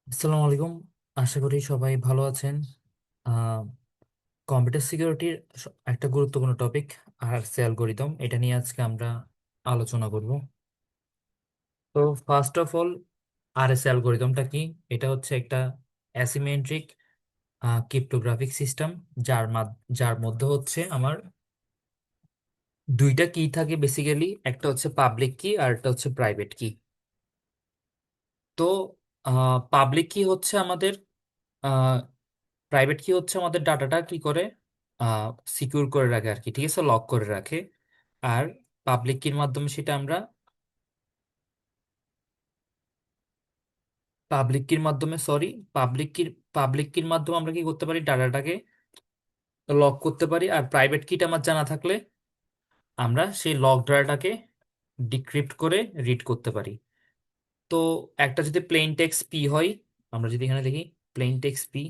আসসালামু আলাইকুম। আশা করি সবাই ভালো আছেন। আহ কম্পিউটার সিকিউরিটির একটা গুরুত্বপূর্ণ টপিক আরএসএ অ্যালগোরিদম, এটা নিয়ে আজকে আমরা আলোচনা করব। তো ফার্স্ট অফ অল, আরএসএ অ্যালগোরিদমটা কি? এটা হচ্ছে একটা অ্যাসিমেট্রিক ক্রিপ্টোগ্রাফিক সিস্টেম, যার মধ্যে হচ্ছে আমার দুইটা কি থাকে বেসিক্যালি। একটা হচ্ছে পাবলিক কি আর একটা হচ্ছে প্রাইভেট কি। তো পাবলিক কি হচ্ছে আমাদের, প্রাইভেট কি হচ্ছে আমাদের ডাটাটা কি করে, সিকিউর করে রাখে আর কি, ঠিক আছে, লক করে রাখে। আর পাবলিক কির মাধ্যমে সেটা আমরা, পাবলিক কির মাধ্যমে সরি পাবলিক কির পাবলিক কির মাধ্যমে আমরা কি করতে পারি, ডাটাটাকে লক করতে পারি। আর প্রাইভেট কিটা আমার জানা থাকলে আমরা সেই লক ডাটাটাকে ডিক্রিপ্ট করে রিড করতে পারি। তো একটা যদি প্লেন টেক্সট পি হয়, আমরা যদি এখানে দেখি প্লেন টেক্সট পি,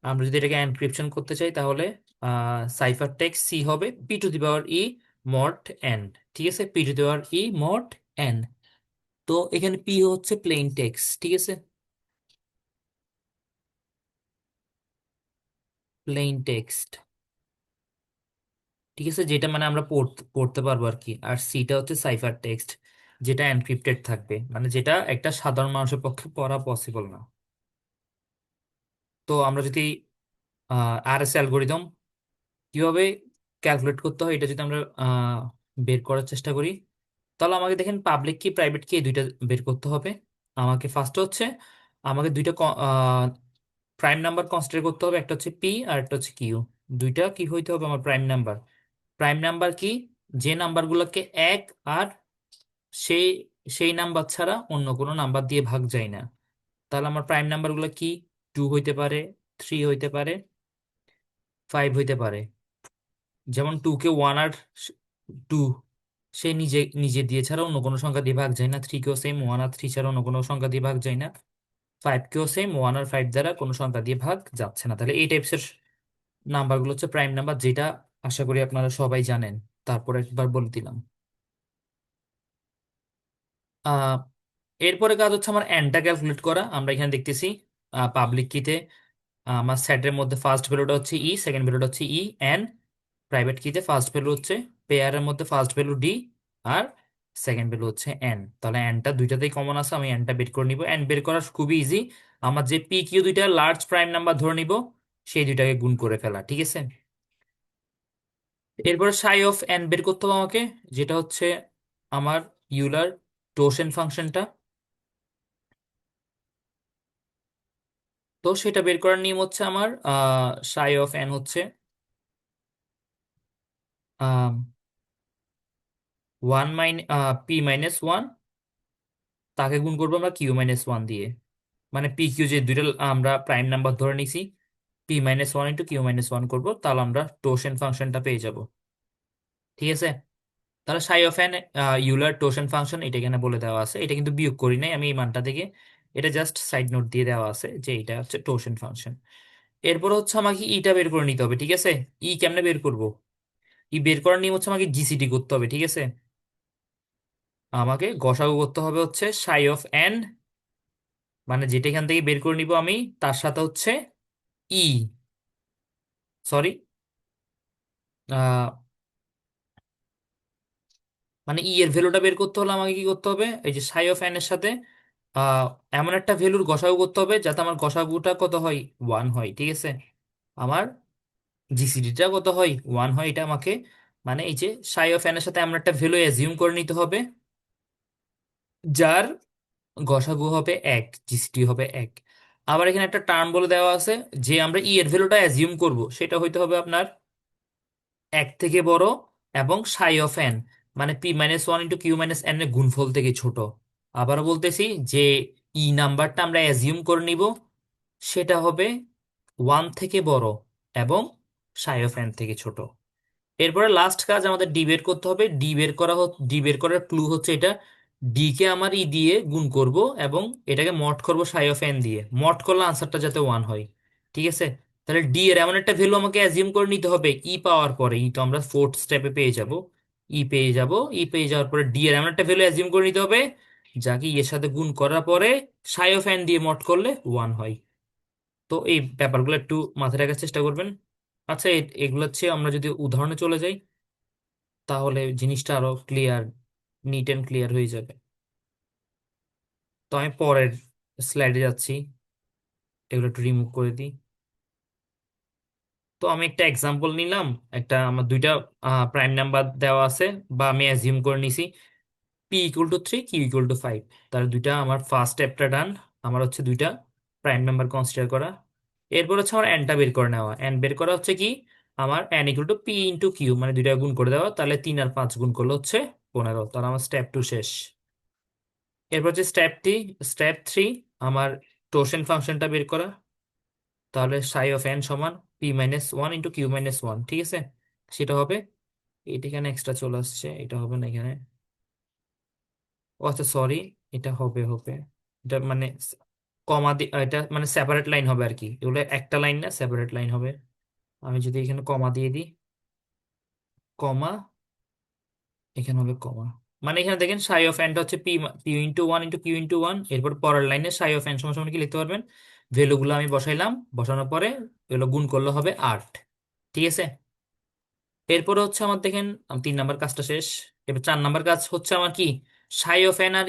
আমরা যদি এটাকে এনক্রিপশন করতে চাই তাহলে সাইফার টেক্সট সি হবে P to the power E mod N. ঠিক আছে, P to the power E mod N. তো এখানে পি হচ্ছে প্লেন টেক্সট, ঠিক আছে, প্লেন টেক্সট, ঠিক আছে, যেটা মানে আমরা পড়তে পারবো আর কি। আর সিটা হচ্ছে সাইফার টেক্সট, যেটা এনক্রিপ্টেড থাকবে, মানে যেটা একটা সাধারণ মানুষের পক্ষে পড়া পসিবল না। তো আমরা যদি আরএস অ্যালগোরিদম কিভাবে ক্যালকুলেট করতে হয় এটা যদি আমরা বের করার চেষ্টা করি, তাহলে আমাকে দেখেন পাবলিক কি প্রাইভেট কি এই দুইটা বের করতে হবে। আমাকে ফার্স্ট হচ্ছে আমাকে দুইটা প্রাইম নাম্বার কনসিডার করতে হবে, একটা হচ্ছে পি আর একটা হচ্ছে কিউ। দুইটা কি হইতে হবে আমার প্রাইম নাম্বার। প্রাইম নাম্বার কি? যে নাম্বারগুলোকে এক আর সেই সেই নাম্বার ছাড়া অন্য কোনো নাম্বার দিয়ে ভাগ যায় না। তাহলে আমার প্রাইম নাম্বারগুলো কি? টু হইতে পারে, থ্রি হইতে পারে, ফাইভ হইতে পারে। যেমন টু কে ওয়ান আর টু সে নিজে নিজে দিয়ে ছাড়া অন্য কোনো সংখ্যা দিয়ে ভাগ যায় না। থ্রি কেও সেম, ওয়ান আর থ্রি ছাড়া অন্য কোনো সংখ্যা দিয়ে ভাগ যায় না। ফাইভ কেও সেম, ওয়ান আর ফাইভ দ্বারা কোনো সংখ্যা দিয়ে ভাগ যাচ্ছে না। তাহলে এই টাইপসের নাম্বারগুলো হচ্ছে প্রাইম নাম্বার, যেটা আশা করি আপনারা সবাই জানেন। তারপর একবার বলে দিলাম। আহ এরপরে কাজ হচ্ছে আমার এনটা ক্যালকুলেট করা। আমরা এখানে দেখতেছি পাবলিক কিতে আমার সেটের মধ্যে ফার্স্ট ভ্যালুটা হচ্ছে ই, সেকেন্ড ভ্যালুটা হচ্ছে ই এন। প্রাইভেট কিতে ফার্স্ট ভ্যালু হচ্ছে, পেয়ারের মধ্যে ফার্স্ট ভ্যালু ডি আর সেকেন্ড ভ্যালু হচ্ছে এন। তাহলে এনটা দুইটাতেই কমন আছে, আমি এনটা বের করে নিব। এন বের করা খুবই ইজি। আমার যে পি কিউ দুইটা লার্জ প্রাইম নাম্বার ধরে নিব, সেই দুইটাকে গুণ করে ফেলা, ঠিক আছে। এরপরে সাই অফ এন বের করতে হবে আমাকে, যেটা হচ্ছে আমার ইউলার টোশেন ফাংশনটা। তো সেটা বের করার নিয়ম হচ্ছে আমার সাই অফ এন হচ্ছে ওয়ান পি মাইনাস ওয়ান, তাকে গুণ করবো আমরা কিউ মাইনাস ওয়ান দিয়ে। মানে পি কিউ যে দুইটা আমরা প্রাইম নাম্বার ধরে নিছি, P minus one into Q minus one করবো, তাহলে আমরা টোশেন ফাংশনটা পেয়ে যাব। ঠিক আছে, তাহলে সাই অফ এন ইউলার টোশেন ফাংশন এটা এখানে বলে দেওয়া আছে। এটা কিন্তু বিয়োগ করি নাই আমি এই মানটা থেকে, এটা জাস্ট সাইড নোট দিয়ে দেওয়া আছে যে এটা হচ্ছে টোশেন ফাংশন। এরপর হচ্ছে আমাকে ইটা বের করে নিতে হবে, ঠিক আছে। ই কেমনে বের করব? ই বের করার নিয়ম হচ্ছে আমাকে জিসিডি করতে হবে, ঠিক আছে। আমাকে গসাগু করতে হবে হচ্ছে সাই অফ এন, মানে যেটা এখান থেকে বের করে নিব আমি, তার সাথে হচ্ছে ই, সরি, মানে ই এর ভ্যালুটা বের করতে হলে আমাকে কি করতে হবে, এই যে সাই অফ এন এর সাথে আহ, এমন একটা ভ্যালুর গসাগু করতে হবে যাতে আমার গসাগুটা কত হয়, ওয়ান হয়, ঠিক আছে। আমার জিসিডিটা কত হয়, ওয়ান হয়। এটা আমাকে মানে এই যে সাই অফ এন এর সাথে এমন একটা ভ্যালু অ্যাজিউম করে নিতে হবে যার গসাগু হবে এক, জিসিডি হবে এক। আবার এখানে একটা টার্ম বলে দেওয়া আছে, যে আমরা ই এর ভ্যালুটা অ্যাজিউম করব সেটা হইতে হবে আপনার এক থেকে বড় এবং সাই অফ এন মানে P minus one into Q minus N এর গুণফল থেকে ছোট। আবারও বলতেছি যে ই নাম্বারটা আমরা অ্যাজিউম করে নিব সেটা হবে ওয়ান থেকে বড় এবং সাই অফ এন থেকে ছোট। এরপরে লাস্ট কাজ আমাদের ডি বের করতে হবে। ডি বের করার ক্লু হচ্ছে এটা, ডি কে আমার ই দিয়ে গুণ করব এবং এটাকে মড করব সাই অফ এন দিয়ে। মড করলে আনসারটা যাতে ওয়ান হয়, ঠিক আছে। তাহলে ডি এর এমন একটা ভ্যালু আমাকে অ্যাজিউম করে নিতে হবে, ই পাওয়ার পরে, ই তো আমরা ফোর্থ স্টেপে পেয়ে যাব, ই পেয়ে যাব। ই পেয়ে যাওয়ার পরে ডি এর এমন একটা ভ্যালু অ্যাজিউম করে নিতে হবে যাকে এর সাথে গুণ করার পরে সাই অফ এন দিয়ে মড করলে ওয়ান হয়। তো এই ব্যাপারগুলো একটু মাথায় রাখার চেষ্টা করবেন। আচ্ছা, এগুলো হচ্ছে আমরা যদি উদাহরণে চলে যাই তাহলে জিনিসটা আরো ক্লিয়ার, নিট এন্ড ক্লিয়ার হয়ে যাবে। তো আমি পরের স্লাইডে যাচ্ছি, এগুলো একটু রিমুভ করে দিই। তো আমি একটা এক্সাম্পল নিলাম, একটা আমার দুইটা প্রাইম নাম্বার দেওয়া আছে, বা আমি অ্যাজিউম করে নিছি p = 3, q = 5। তার দুইটা আমার ফার্স্ট স্টেপটা ডান। আমার হচ্ছে দুইটা প্রাইম নাম্বার কনসিডার করা। এরপর হচ্ছে আমার এনটা বের করে নেওয়া। এন বের করা হচ্ছে কি, আমার n = p × q, মানে দুইটা গুণ করে দেওয়া, তাহলে 3 আর 5 গুণ করলে হচ্ছে 15। তাহলে আমার স্টেপ 2 শেষ। এরপর হচ্ছে স্টেপ 3, আমার টোসেন ফাংশনটা বের করা। তাহলে ψ সমান p - 1 × q - 1, ঠিক আছে? সেটা হবে, এটা এখানে এক্সট্রা চলে আসছে, এটা হবে না এখানে। ও আচ্ছা, সরি, এটা হবে এটা মানে কমা দিয়ে, এটা মানে সেপারেট লাইন হবে আর কি, এগুলো একটা লাইন না, সেপারেট লাইন হবে। আমি যদি এখানে কমা দিয়ে দিই, কমা, এখানে হবে কমা, মানে এখানে দেখেন সাই অফ এনটা হচ্ছে p × 1 × q × 1। এরপর পরের লাইনে সাই অফ এন সমান সমান কি লিখতে পারবেন, ভ্যালুগুলো আমি বসাইলাম, বসানোর পরে এগুলো গুণ করলে হবে 8, ঠিক আছে? এরপরে হচ্ছে আমার দেখেন 3 নাম্বার কাজটা শেষ। এবার 4 নাম্বার কাজ হচ্ছে আমার কি, সাই অফ এন আর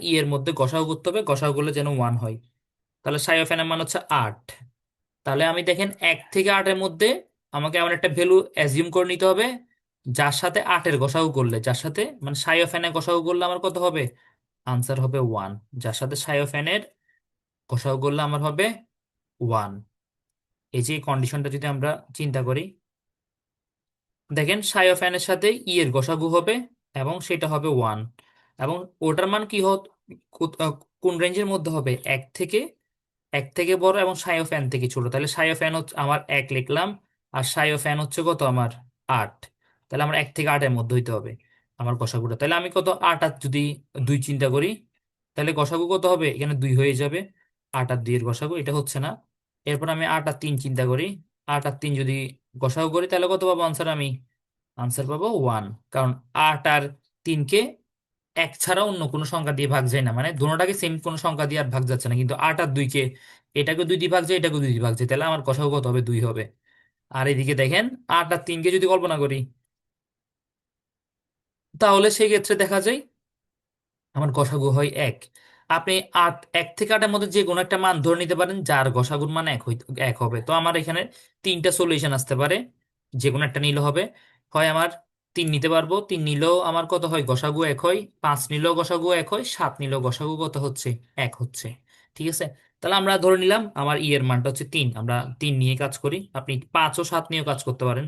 ই, এর মধ্যে গসাগু করতে হবে, গসাগু করলে যেন 1 হয়। তাহলে সাই অফ এন এর মান হচ্ছে 8। তাহলে আমি দেখেন 1 থেকে 8-এর মধ্যে আমাকে এমন একটা ভ্যালু অ্যাজিউম করে নিতে হবে যার সাথে 8-এর গসাগু করলে, যার সাথে মানে সাই অফ এন এর গসাগু করলে আমার কত হবে, আনসার হবে 1। যার সাথে সাই অফ এন এর গসাগু করলে আমার হবে 1। এই যে কন্ডিশনটা যদি আমরা চিন্তা করি, দেখেন সাই অফ এন এর সাথে ই এর গসাগু হবে এবং সেটা হবে 1। এবং ওটার মান কি কোন রেঞ্জের মধ্যে হবে, এক থেকে বড় এবং সাই অফ এন থেকে ছোট। তাহলে সাই অফ এন হচ্ছে আমার 1 লিখলাম, আর সাই অফ এন হচ্ছে কত আমার 8। তাহলে আমার 1 থেকে 8-এর মধ্যে হইতে হবে আমার গসাগুটা। তাহলে আমি কত, 8 আর যদি 2 চিন্তা করি, তাহলে গসাগু কত হবে, এখানে 2 হয়ে যাবে। 8 আর 2-এর গসাগু এটা হচ্ছে না। এরপর আমি 8 আর 3 চিন্তা করি, 8 আর 3 যদি গসাগু করি তাহলে কত পাবো আনসার, আমি আনসার পাবো 1। কারণ 8 আর 3-কে এক ছাড়া অন্য কোনো সংখ্যা দিয়ে ভাগ যায় না, মানে দুটোটাকে সেম কোনো সংখ্যা দিয়ে আর ভাগ যাচ্ছে না। কিন্তু 8 আর 2-কে, এটাকে 2 দিয়ে ভাগ যায়, এটাকে 2 দিয়ে ভাগ যায়, তাহলে আমার কষাও কত হবে, 2 হবে। আর এদিকে দেখেন 8 আর 3-কে যদি কল্পনা করি, তাহলে সেই ক্ষেত্রে দেখা যায় আমার গসাগু হয় 1। আপনি 1 থেকে 8-এর মধ্যে যে কোনো একটা মান ধরে নিতে পারেন যার গসাগুর মান 1 হবে। তো আমার এখানে 3টা সলিউশন আসতে পারে, যে কোনো একটা নিলে হবে। হয় আমার 3 নিতে পারবো, 3 নিলেও আমার কত হয়, গসাগু 1 হয়। 5 নিলেও গসাগু 1 হয়। 7 নিলেও গসাগু কত হচ্ছে, 1 হচ্ছে, ঠিক আছে? তাহলে আমরা ধরে নিলাম আমার ই এর মানটা হচ্ছে 3। আমরা 3 নিয়ে কাজ করি, আপনি 5 ও 7 নিয়েও কাজ করতে পারেন।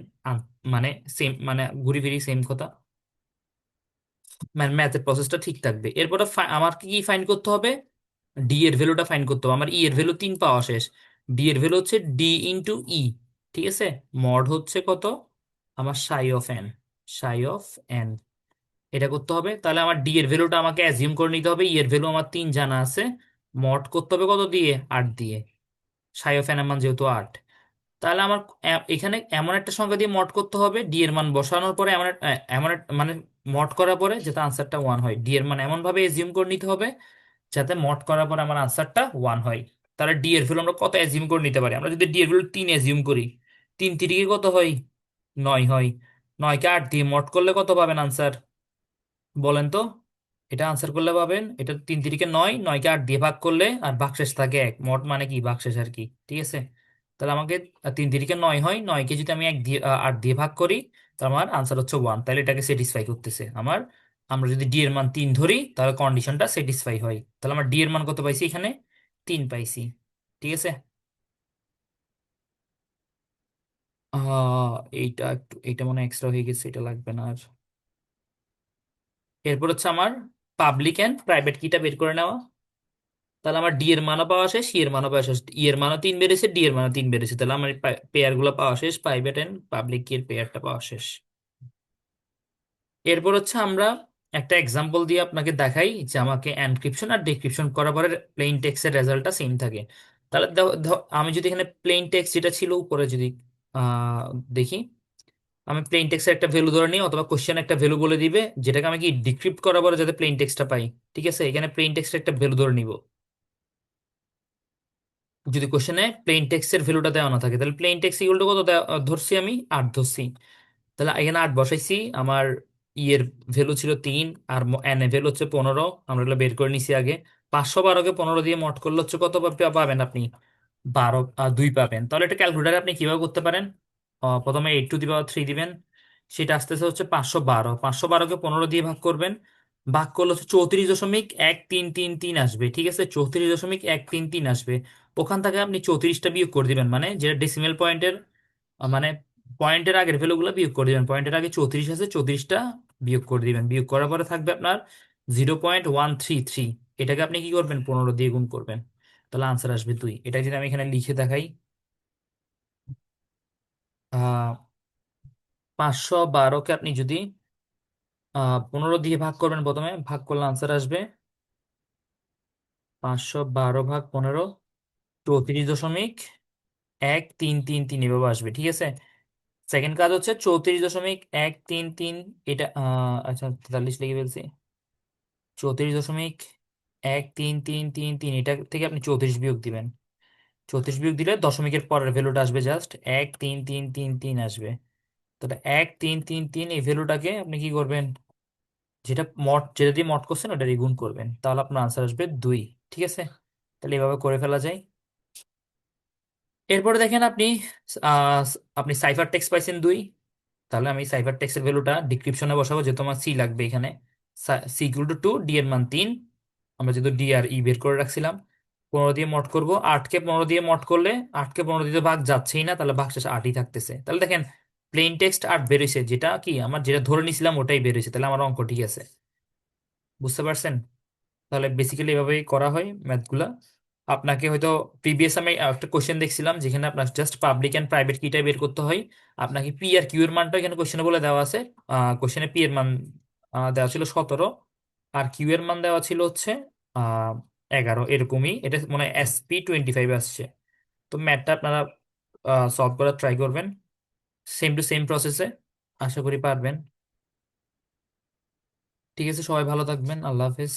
মানে সেম, মানে ঘুরি ফিরি সেম কথা, মানে ম্যাথের প্রসেসটা ঠিক থাকবে। এরপরে আমার কি ফাইন্ড করতে হবে, ডি এর ভ্যালুটা ফাইন্ড করতে হবে। আমার ই এর ভ্যালু 3 পাওয়া শেষ, ডি এর ভ্যালু হচ্ছে d × ই, ঠিক আছে? মড হচ্ছে কত, আমার সাই অফ এন, এটা করতে হবে। তাহলে আমার ডি এর ভ্যালুটা আমাকে অ্যাজিউম করে নিতে হবে, ই এর ভ্যালু আমার 3 জানা আছে, মড করতে হবে কত দিয়ে, 8 দিয়ে, সাই অফ এন এর মান যেহেতু 8। তাহলে আমার এখানে এমন একটা সংখ্যা দিয়ে মড করতে হবে, ডি এর মান বসানোর পরে মানে মড করার পরে যাতে আনসারটা 1 হয়, ডি এর মান এমন ভাবে এজিউম করে নিতে হবে যাতে মড করার পরে আমার আনসারটা 1 হয়। তাহলে ডি এর ভ্যালু আমরা কত এজিউম করে নিতে পারি, আমরা যদি ডি এর ভ্যালু 3 এজিউম করি, 3 3 কত হয়, 9 হয়। 9-কে 8 দিয়ে মড করলে কত পাবেন আনসার, বলেন তো? এটা আনসার করলে পাবেন, এটা 3 3 9, 9-কে 8 দিয়ে ভাগ করলে আর ভাগশেষ থাকে 1, মোট মানে কি ভাগশেষ আর কি, ঠিক আছে? তাহলে আমাকে 3 3 9 হয়, 9-কে যদি আমি 8 দিয়ে ভাগ করি, তো আমার আনসার হচ্ছে 1। তাহলে এটাকে স্যাটিসফাই করতেছে আমার। আমরা যদি ডি এর মান 3 ধরি তাহলে কন্ডিশনটা স্যাটিসফাই হয়। তাহলে আমার ডি এর মান কত পাইছি এখানে, 3 পাইছি, ঠিক আছে? এইটা মনে এক্সট্রা হয়ে গেছে, এটা লাগবে না আর। এরপর হচ্ছে আমার পাবলিক এন্ড প্রাইভেট কিটা বের করে নেওয়া। তাহলে আমার ডি এর মানও পাওয়া শেষ, সি এর মানও পাওয়া শেষ, ই এর মানও 3 বেড়েছে, ডি এর মানও 3 বেড়েছে। তাহলে আমার পেয়ার গুলো পাওয়া শেষ, প্রাইভেট এন্ড পাবলিক কি এর পেয়ারটা পাওয়া শেষ। এরপর হচ্ছে আমরা একটা এক্সাম্পল দিয়ে আপনাকে দেখাই যে আমাকে এনক্রিপশন আর ডিক্রিপশন করার পরে প্লেইন টেক্সটের রেজাল্টটা সেম থাকে। তাহলে আমি যদি এখানে প্লেইন টেক্সট যেটা ছিল উপরে যদি দেখি, আমি প্লেন টেক্সটের একটা ভ্যালু ধরে নিই, অথবা কোশ্চেন একটা ভ্যালু বলে দিবে, যেটাকে আমি কি ডিক্রিপ্ট করার পরে যাতে প্লেন টেক্সটটা পাই। ঠিক আছে, এখানে প্লেন টেক্সটের একটা ভ্যালু ধরে নিব। যদি কোশ্চেনে প্লেন টেক্সটের ভ্যালুটা দেওয়া না থাকে, তাহলে প্লেন টেক্সট ইকুয়াল টু কত ধরছি আমি, 8 ধরছি। তাহলে এখানে 8 বসাইছি। আমার ইয়ের ভ্যালু ছিল 3, আর এন এর ভ্যালু হচ্ছে 15। আমরা এগুলো বের করে নিছি আগে। 512-কে 15 দিয়ে মড করলে হচ্ছে কত পাবেন আপনি? 2 পাবেন। তাহলে এটা ক্যালকুলেটারে আপনি কিভাবে করতে পারেন? প্রথমে 8 টু দি পাওয়ার 3 দিবেন। সেটা আসতেছে হচ্ছে 512। 512-কে 15 দিয়ে ভাগ করবেন। ভাগ করলে হচ্ছে 34.1333 আসবে। ঠিক আছে, 34.1333 আসবে। ওখান থেকে আপনি 34টা বিয়োগ করে দিবেন, মানে যেটা ডেসিমেল পয়েন্টের, মানে পয়েন্টের আগের ভ্যালুগুলো বিয়োগ করে দিবেন। পয়েন্টের আগে 34 আছে, 34টা বিয়োগ করে দিবেন। বিয়োগ করার পরে থাকবে আপনার 0.133। এটাকে আপনি কি করবেন, 15 দিয়ে গুণ করবেন। তাহলে আনসার আসবে 2। এটা যদি আমি এখানে লিখে দেখাই, 512-কে আপনি যদি 15 দিয়ে ভাগ করবেন, প্রথমে ভাগ করলে আনসার আসবে 512 ভাগ 15, 34.1333 এভাবে আসবে। ঠিক আছে, সেকেন্ড কাজ হচ্ছে 34.133। এটা আচ্ছা, 43 লিখে ফেলছি। 34.13333, এটা থেকে আপনি 34 বিয়োগ দিবেন। 34 বিয়োগ দিলে দশমিকের পরের ভ্যালুটা আসবে, জাস্ট 13333 আসবে। তাহলে 1333 এই ভ্যালুটাকে আপনি কি করবেন, যেটা দিয়ে মড করছেন ওটা দিয়ে গুণ করবেন, তাহলে আপনার আনসার আসবে 2। ঠিক আছে, তাহলে এভাবে করে ফেলা যায়। এরপরে দেখেন আপনি আহ, আপনি সাইফার টেক্সট পাইছেন 2। তাহলে আমি সাইফার টেক্সটের ভ্যালুটা ডিসক্রিপশনে বসাবো, যেহেতু আমার সি লাগবে এখানে। সি ইকুয়াল টু 2, ডি এর মান 3। আমরা যেহেতু ডি আর ই বের করে রাখছিলাম, 15 দিয়ে মড করব। 8-কে 15 দিয়ে মড করলে 8-কে 15 দিয়ে তো ভাগ যাচ্ছেই না, তাহলে ভাগ শেষে 8ই থাকতেছে। তাহলে দেখেন প্লেন টেক্সট 8 বেরোইছে, যেটা কি আমার যেটা ধরে নিছিলাম ওটাই বেরোইছে। তাহলে আমার অঙ্ক ঠিক আছে। বুঝতে পারছেন? তাহলে বেসিক্যালি এভাবেই করা হয় ম্যাথগুলা। আপনাকে হয়তো প্রিভিয়াস আমি একটা কোশ্চেন দেখছিলাম, যেখানে আপনার জাস্ট পাবলিক অ্যান্ড প্রাইভেট কিটাই বের করতে হয়। আপনাকে পি আর কিউ এর মানটা এখানে কোশ্চেনে বলে দেওয়া আছে। কোশ্চেনে পি এর মান দেওয়া ছিল 17, আর কিউ এর মান দেওয়া ছিল হচ্ছে 11, এরকমই। এটা মনে হয় SP 25 আসছে। তো ম্যাথটা আপনারা সলভ করার ট্রাই করবেন, সেম টু সেম প্রসেসে। আশা করি পারবেন। ঠিক আছে, সবাই ভালো থাকবেন। আল্লাহ হাফেজ।